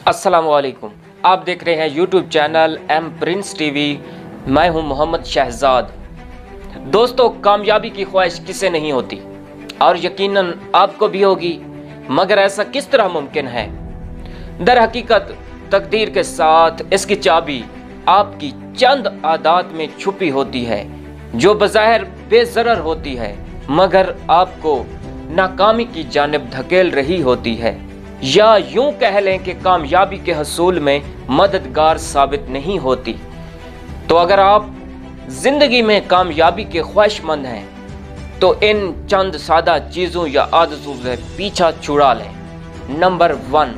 अस्सलाम वालेकुम। आप देख रहे हैं YouTube channel M Prince TV. मैं हूं मोहम्मद शहजाद। दोस्तों, कामयाबी की ख्वाहिश किसे नहीं होती और यकीनन आपको भी होगी, मगर ऐसा किस तरह मुमकिन है? दर हकीकत तकदीर के साथ इसकी चाबी आपकी चंद आदत में छुपी होती है, जो बज़ाहिर बेज़रर होती है मगर आपको नाकामी की जानिब धकेल रही होती है, या यूं कह लें कि कामयाबी के हसूल में मददगार साबित नहीं होती। तो अगर आप जिंदगी में कामयाबी के ख्वाहिशमंद हैं तो इन चंद सादा चीज़ों या आदतों से पीछा छुड़ा लें। नंबर 1,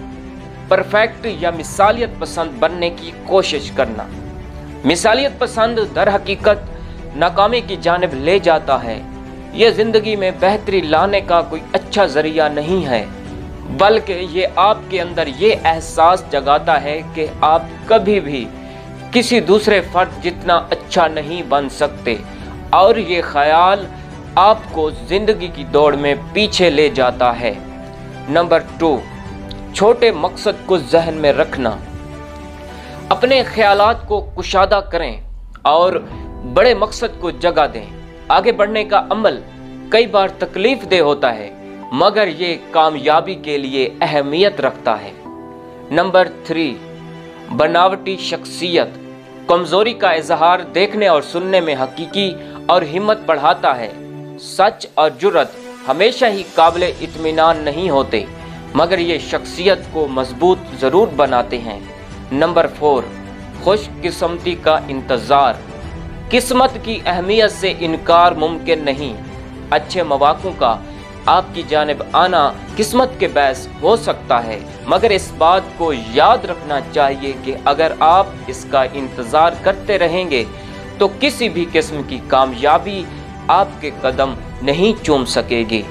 परफेक्ट या मिसालियत पसंद बनने की कोशिश करना। मिसालियत पसंद दर हकीकत नाकामी की जानिब ले जाता है। यह जिंदगी में बेहतरी लाने का कोई अच्छा जरिया नहीं है, बल्कि ये आपके अंदर ये एहसास जगाता है कि आप कभी भी किसी दूसरे फर्द जितना अच्छा नहीं बन सकते, और ये ख्याल आपको जिंदगी की दौड़ में पीछे ले जाता है। नंबर 2, छोटे मकसद को जहन में रखना। अपने ख्यालात को कुशादा करें और बड़े मकसद को जगह दें। आगे बढ़ने का अमल कई बार तकलीफ दे होता है, मगर ये कामयाबी के लिए अहमियत रखता है। नंबर 3, बनावटी शख्सियत। कमजोरी का इजहार देखने और सुनने में हकीकी और हिम्मत बढ़ाता है। सच और जुर्रत हमेशा ही काबिले इत्मीनान नहीं होते, मगर ये शख्सियत को मजबूत जरूर बनाते हैं। नंबर 4, खुशकिस्मती का इंतजार। किस्मत की अहमियत से इनकार मुमकिन नहीं। अच्छे मौक़ों का आपकी जानिब आना किस्मत के बायस हो सकता है, मगर इस बात को याद रखना चाहिए कि अगर आप इसका इंतज़ार करते रहेंगे तो किसी भी किस्म की कामयाबी आपके कदम नहीं चूम सकेगी।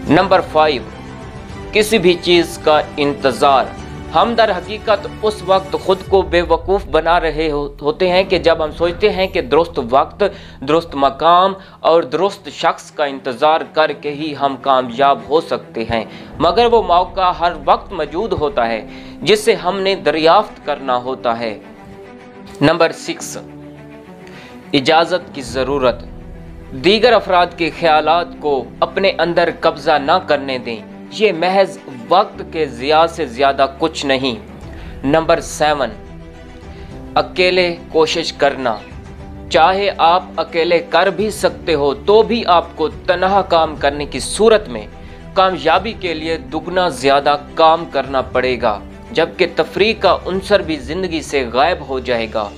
नंबर 5, किसी भी चीज़ का इंतज़ार। हम दर हकीकत उस वक्त खुद को बेवकूफ़ बना रहे होते हैं कि जब हम सोचते हैं कि दुरुस्त वक्त, दुरुस्त मकाम और दुरुस्त शख्स का इंतज़ार करके ही हम कामयाब हो सकते हैं, मगर वो मौका हर वक्त मौजूद होता है जिसे हमने दरियाफ्त करना होता है। नंबर 6, इजाज़त की ज़रूरत। दीगर अफराद के ख्यालात को अपने अंदर कब्ज़ा ना करने दें। ये महज वक्त के ज़िया से ज़्यादा कुछ नहीं। नंबर 7, अकेले कोशिश करना। चाहे आप अकेले कर भी सकते हो तो भी आपको तन्हा काम करने की सूरत में कामयाबी के लिए दुगना ज़्यादा काम करना पड़ेगा, जबकि तफरीह का उनसर भी ज़िंदगी से गायब हो जाएगा।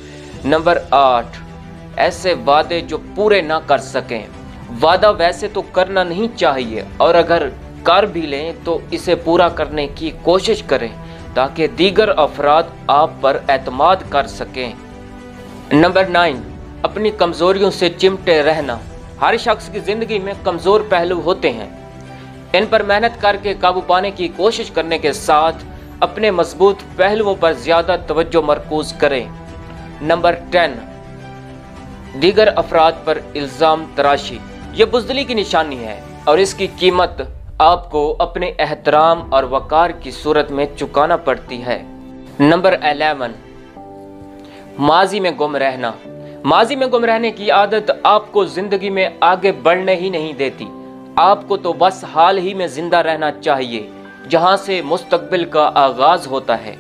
नंबर 8, ऐसे वादे जो पूरे ना कर सकें। वादा वैसे तो करना नहीं चाहिए, और अगर कर भी लें तो इसे पूरा करने की कोशिश करें ताकि दीगर अफराद आप पर एतमाद कर सकें। नंबर 9, अपनी कमज़ोरियों से चिमटे रहना। हर शख्स की ज़िंदगी में कमज़ोर पहलू होते हैं। इन पर मेहनत करके काबू पाने की कोशिश करने के साथ अपने मजबूत पहलुओं पर ज़्यादा तवज्जो मरकूज़ करें। नंबर 10, दीगर अफराद पर इल्ज़ाम तराशी। यह बुज़दिली की निशानी है और इसकी कीमत आपको अपने एहतराम और वक़ार की सूरत में चुकाना पड़ती है। नंबर 11, माजी में गुम रहना। माजी में गुम रहने की आदत आपको ज़िंदगी में आगे बढ़ने ही नहीं देती। आपको तो बस हाल ही में ज़िंदा रहना चाहिए जहां से मुस्तकबिल का आगाज़ होता है।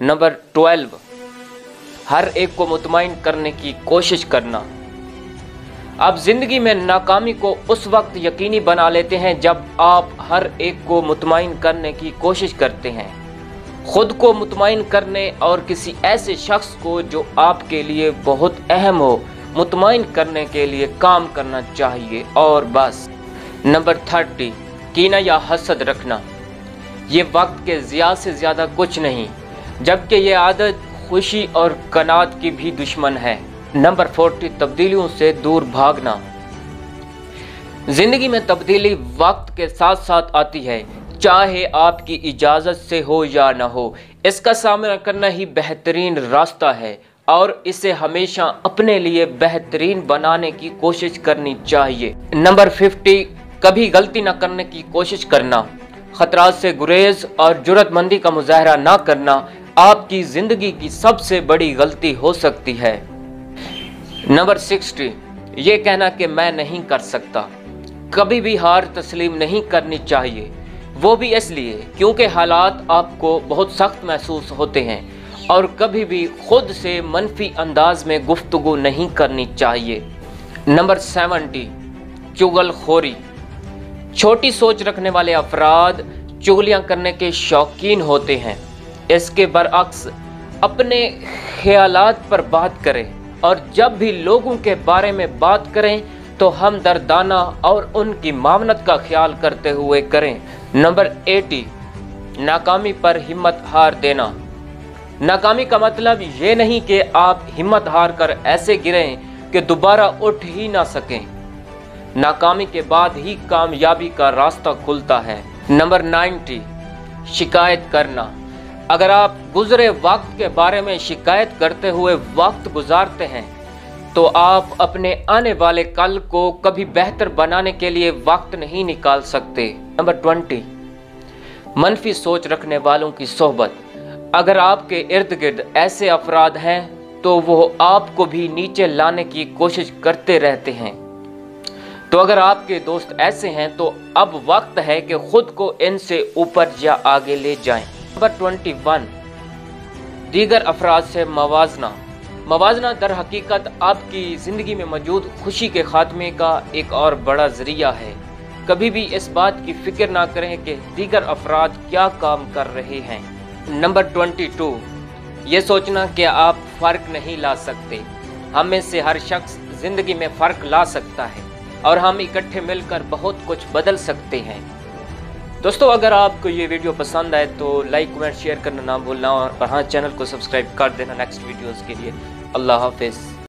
नंबर 12, हर एक को मुतमईन करने की कोशिश करना। आप जिंदगी में नाकामी को उस वक्त यकीनी बना लेते हैं जब आप हर एक को मुतमईन करने की कोशिश करते हैं। खुद को मुतमईन करने और किसी ऐसे शख्स को जो आपके लिए बहुत अहम हो मुतमईन करने के लिए काम करना चाहिए, और बस। नंबर 30, कीना या हसद रखना। ये वक्त के ज़िया से ज़्यादा कुछ नहीं, जबकि ये आदत खुशी और कनात की भी दुश्मन है। नंबर 40, तब्दीलियों से दूर भागना। जिंदगी में तब्दीली वक्त के साथ साथ आती है, चाहे आपकी इजाज़त से हो या ना हो। इसका सामना करना ही बेहतरीन रास्ता है और इसे हमेशा अपने लिए बेहतरीन बनाने की कोशिश करनी चाहिए। नंबर 50, कभी गलती न करने की कोशिश करना। खतरात से गुरेज और जुर्रतमंदी का मुजाहरा ना करना आपकी जिंदगी की सबसे बड़ी गलती हो सकती है। नंबर 60, ये कहना कि मैं नहीं कर सकता। कभी भी हार तस्लीम नहीं करनी चाहिए, वो भी इसलिए क्योंकि हालात आपको बहुत सख्त महसूस होते हैं, और कभी भी खुद से मनफी अंदाज में गुफ्तगू नहीं करनी चाहिए। नंबर 70, चुगलखोरी। छोटी सोच रखने वाले अफराद चुगलियां करने के शौकीन होते हैं। इसके बरअक्स अपने ख्यालात पर बात करें, और जब भी लोगों के बारे में बात करें तो हमदर्दाना और उनकी मावनत का ख्याल करते हुए करें। नंबर 80, नाकामी पर हिम्मत हार देना। नाकामी का मतलब ये नहीं कि आप हिम्मत हार कर ऐसे गिरें कि दोबारा उठ ही ना सकें। नाकामी के बाद ही कामयाबी का रास्ता खुलता है। नंबर 90, शिकायत करना। अगर आप गुजरे वक्त के बारे में शिकायत करते हुए वक्त गुजारते हैं तो आप अपने आने वाले कल को कभी बेहतर बनाने के लिए वक्त नहीं निकाल सकते। नंबर 20, मनफी सोच रखने वालों की सोहबत। अगर आपके इर्द गिर्द ऐसे अफराद हैं तो वो आपको भी नीचे लाने की कोशिश करते रहते हैं। तो अगर आपके दोस्त ऐसे हैं तो अब वक्त है कि खुद को इनसे ऊपर या आगे ले जाएं। नंबर 21, दीगर अफराद से मवाजना। मवाजना दर हकीकत आपकी ज़िंदगी में मौजूद खुशी के खात्मे का एक और बड़ा ज़रिया है। कभी भी इस बात की फ़िक्र ना करें कि दीगर अफराद क्या काम कर रहे हैं। नंबर 22, ये सोचना कि आप फ़र्क नहीं ला सकते। हम में से हर शख्स ज़िंदगी में फ़र्क ला सकता है, और हम इकट्ठे मिलकर बहुत कुछ बदल सकते हैं। दोस्तों, अगर आपको ये वीडियो पसंद आए तो लाइक कमेंट शेयर करना ना भूलना, और हाँ, चैनल को सब्सक्राइब कर देना नेक्स्ट वीडियोस के लिए। अल्लाह हाफिज़।